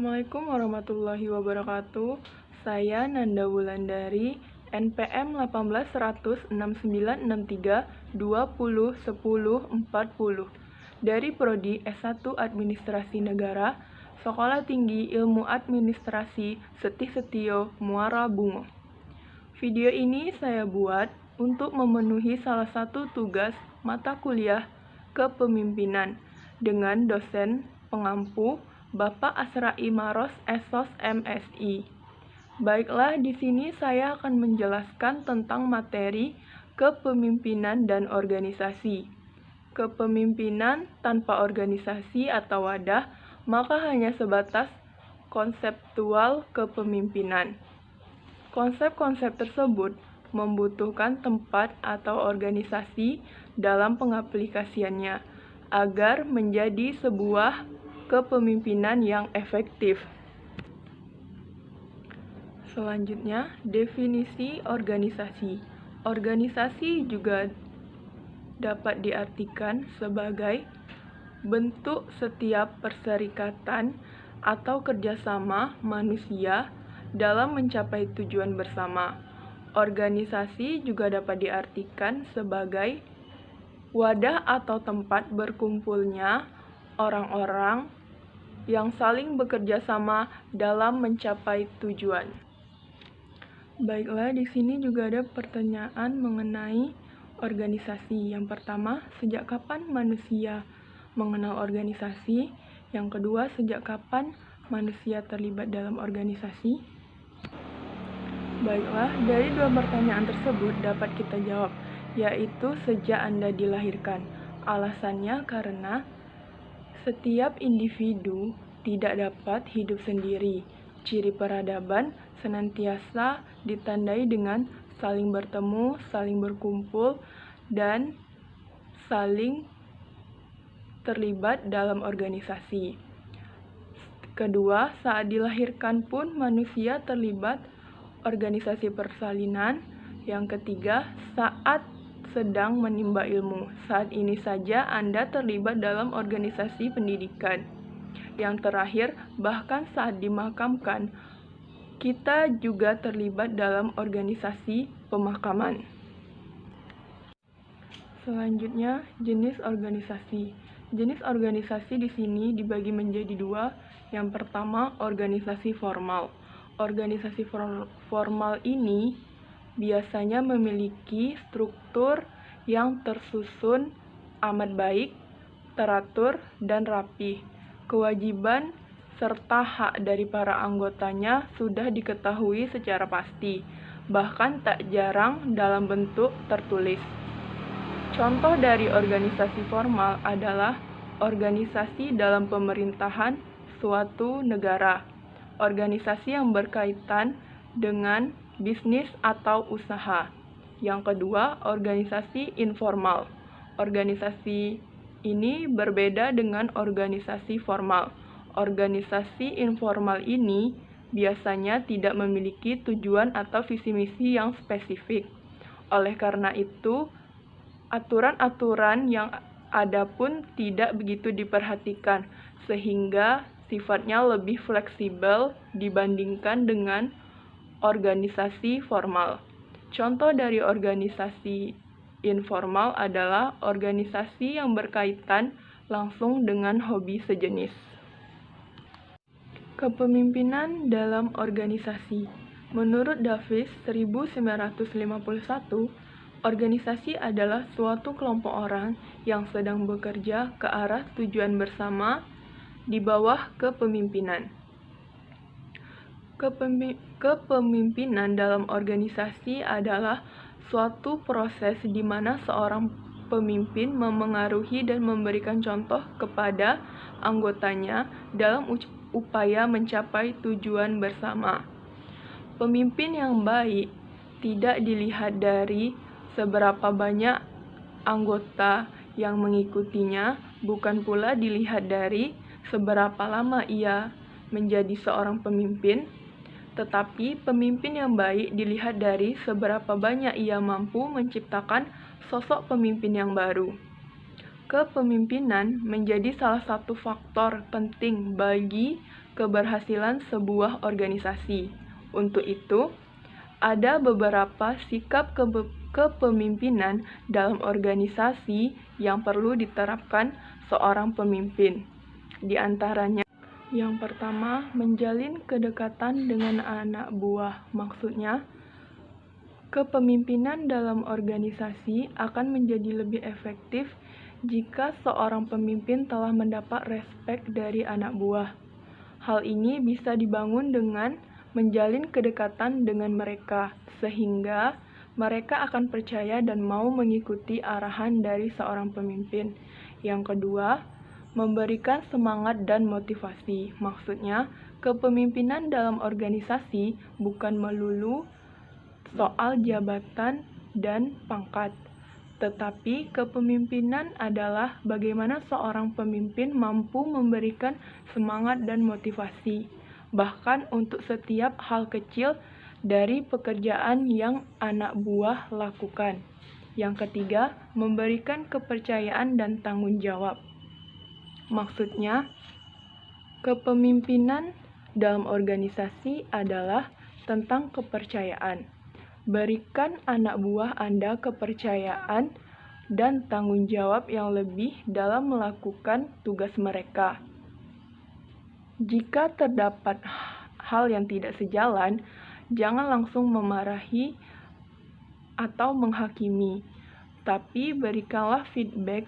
Assalamualaikum warahmatullahi wabarakatuh. Saya Nanda Wulandari, NPM 18.16963201040 dari Prodi S1 Administrasi Negara, Sekolah Tinggi Ilmu Administrasi Setih Setio Muara Bungo. Video ini saya buat untuk memenuhi salah satu tugas mata kuliah kepemimpinan dengan dosen pengampu Bapak Asrai Maros Esos MSI. Baiklah, di sini saya akan menjelaskan tentang materi kepemimpinan dan organisasi. Kepemimpinan tanpa organisasi atau wadah, maka hanya sebatas konseptual kepemimpinan. Konsep-konsep tersebut membutuhkan tempat atau organisasi dalam pengaplikasiannya agar menjadi sebuah kepemimpinan yang efektif. Selanjutnya, definisi organisasi. Organisasi juga dapat diartikan sebagai bentuk setiap perserikatan atau kerjasama manusia dalam mencapai tujuan bersama. Organisasi juga dapat diartikan sebagai wadah atau tempat berkumpulnya orang-orang yang saling bekerja sama dalam mencapai tujuan. Baiklah, di sini juga ada pertanyaan mengenai organisasi. Yang pertama, sejak kapan manusia mengenal organisasi? Yang kedua, sejak kapan manusia terlibat dalam organisasi? Baiklah, dari dua pertanyaan tersebut dapat kita jawab, yaitu sejak Anda dilahirkan. Alasannya karena setiap individu tidak dapat hidup sendiri. Ciri peradaban senantiasa ditandai dengan saling bertemu, saling berkumpul, dan saling terlibat dalam organisasi. Kedua, saat dilahirkan pun manusia terlibat organisasi persalinan. Yang ketiga, saat sedang menimba ilmu. Saat ini saja Anda terlibat dalam organisasi pendidikan. Yang terakhir, bahkan saat dimakamkan, kita juga terlibat dalam organisasi pemakaman. Selanjutnya, jenis organisasi. Jenis organisasi di sini dibagi menjadi dua. Yang pertama, organisasi formal. Organisasi formal ini biasanya memiliki struktur yang tersusun amat baik, teratur, dan rapi. Kewajiban serta hak dari para anggotanya sudah diketahui secara pasti, bahkan tak jarang dalam bentuk tertulis. Contoh dari organisasi formal adalah organisasi dalam pemerintahan suatu negara, organisasi yang berkaitan dengan bisnis atau usaha. Yang kedua, organisasi informal. Organisasi ini berbeda dengan organisasi formal. Organisasi informal ini biasanya tidak memiliki tujuan atau visi misi yang spesifik. Oleh karena itu, aturan-aturan yang ada pun tidak begitu diperhatikan, sehingga sifatnya lebih fleksibel dibandingkan dengan organisasi formal. Contoh dari organisasi informal adalah organisasi yang berkaitan langsung dengan hobi sejenis. Kepemimpinan dalam organisasi. Menurut Davis 1951, organisasi adalah suatu kelompok orang yang sedang bekerja ke arah tujuan bersama di bawah kepemimpinan. Kepemimpinan dalam organisasi adalah suatu proses di mana seorang pemimpin memengaruhi dan memberikan contoh kepada anggotanya dalam upaya mencapai tujuan bersama. Pemimpin yang baik tidak dilihat dari seberapa banyak anggota yang mengikutinya, bukan pula dilihat dari seberapa lama ia menjadi seorang pemimpin, tetapi pemimpin yang baik dilihat dari seberapa banyak ia mampu menciptakan sosok pemimpin yang baru. Kepemimpinan menjadi salah satu faktor penting bagi keberhasilan sebuah organisasi. Untuk itu, ada beberapa sikap kepemimpinan dalam organisasi yang perlu diterapkan seorang pemimpin. Di antaranya, yang pertama, menjalin kedekatan dengan anak buah. Maksudnya, kepemimpinan dalam organisasi akan menjadi lebih efektif jika seorang pemimpin telah mendapat respek dari anak buah. Hal ini bisa dibangun dengan menjalin kedekatan dengan mereka, sehingga mereka akan percaya dan mau mengikuti arahan dari seorang pemimpin. Yang kedua, memberikan semangat dan motivasi. Maksudnya, kepemimpinan dalam organisasi bukan melulu soal jabatan dan pangkat, tetapi kepemimpinan adalah bagaimana seorang pemimpin mampu memberikan semangat dan motivasi, bahkan untuk setiap hal kecil dari pekerjaan yang anak buah lakukan. Yang ketiga, memberikan kepercayaan dan tanggung jawab. Maksudnya, kepemimpinan dalam organisasi adalah tentang kepercayaan. Berikan anak buah Anda kepercayaan dan tanggung jawab yang lebih dalam melakukan tugas mereka. Jika terdapat hal yang tidak sejalan, jangan langsung memarahi atau menghakimi, tapi berikanlah feedback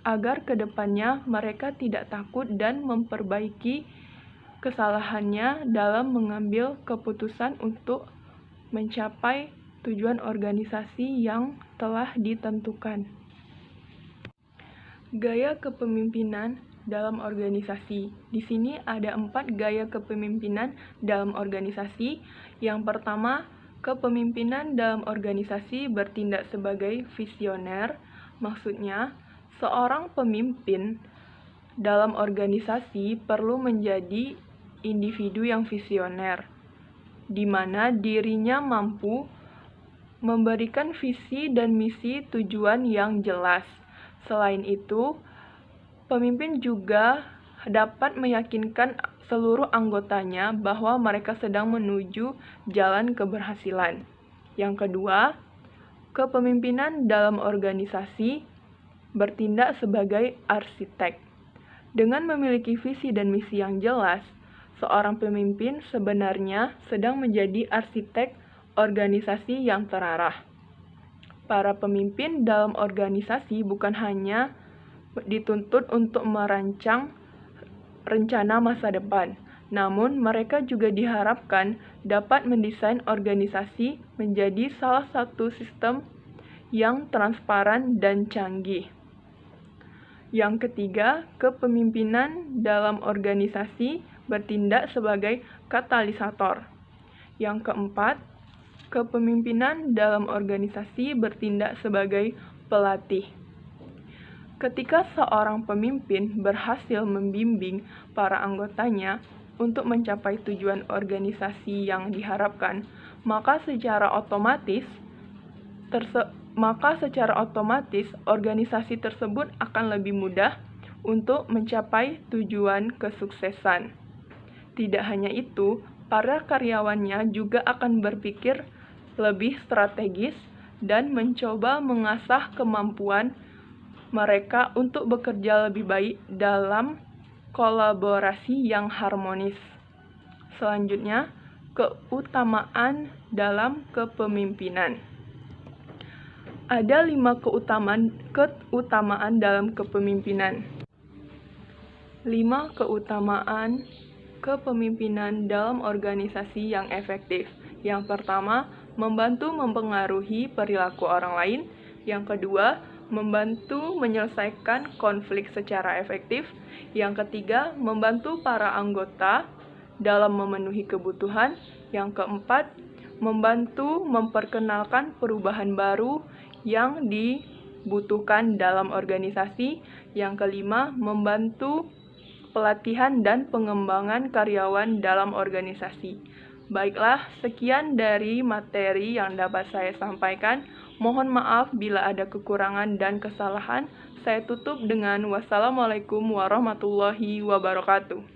agar kedepannya mereka tidak takut dan memperbaiki kesalahannya dalam mengambil keputusan untuk mencapai tujuan organisasi yang telah ditentukan. Gaya kepemimpinan dalam organisasi. Di sini ada 4 gaya kepemimpinan dalam organisasi. Yang pertama, kepemimpinan dalam organisasi bertindak sebagai visioner. Maksudnya, seorang pemimpin dalam organisasi perlu menjadi individu yang visioner, di mana dirinya mampu memberikan visi dan misi tujuan yang jelas. Selain itu, pemimpin juga dapat meyakinkan seluruh anggotanya bahwa mereka sedang menuju jalan keberhasilan. Yang kedua, kepemimpinan dalam organisasi bertindak sebagai arsitek. Dengan memiliki visi dan misi yang jelas, seorang pemimpin sebenarnya sedang menjadi arsitek organisasi yang terarah. Para pemimpin dalam organisasi bukan hanya dituntut untuk merancang rencana masa depan, namun mereka juga diharapkan dapat mendesain organisasi menjadi salah satu sistem yang transparan dan canggih. Yang ketiga, kepemimpinan dalam organisasi bertindak sebagai katalisator. Yang keempat, kepemimpinan dalam organisasi bertindak sebagai pelatih. Ketika seorang pemimpin berhasil membimbing para anggotanya untuk mencapai tujuan organisasi yang diharapkan, maka secara otomatis organisasi tersebut akan lebih mudah untuk mencapai tujuan kesuksesan. Tidak hanya itu, para karyawannya juga akan berpikir lebih strategis dan mencoba mengasah kemampuan mereka untuk bekerja lebih baik dalam kolaborasi yang harmonis. Selanjutnya, keutamaan dalam kepemimpinan. Ada 5 keutamaan dalam kepemimpinan. 5 keutamaan kepemimpinan dalam organisasi yang efektif. Yang pertama, membantu mempengaruhi perilaku orang lain. Yang kedua, membantu menyelesaikan konflik secara efektif. Yang ketiga, membantu para anggota dalam memenuhi kebutuhan. Yang keempat, membantu memperkenalkan perubahan baru yang dibutuhkan dalam organisasi. Yang kelima, membantu pelatihan dan pengembangan karyawan dalam organisasi. Baiklah, sekian dari materi yang dapat saya sampaikan. Mohon maaf bila ada kekurangan dan kesalahan. Saya tutup dengan wassalamualaikum warahmatullahi wabarakatuh.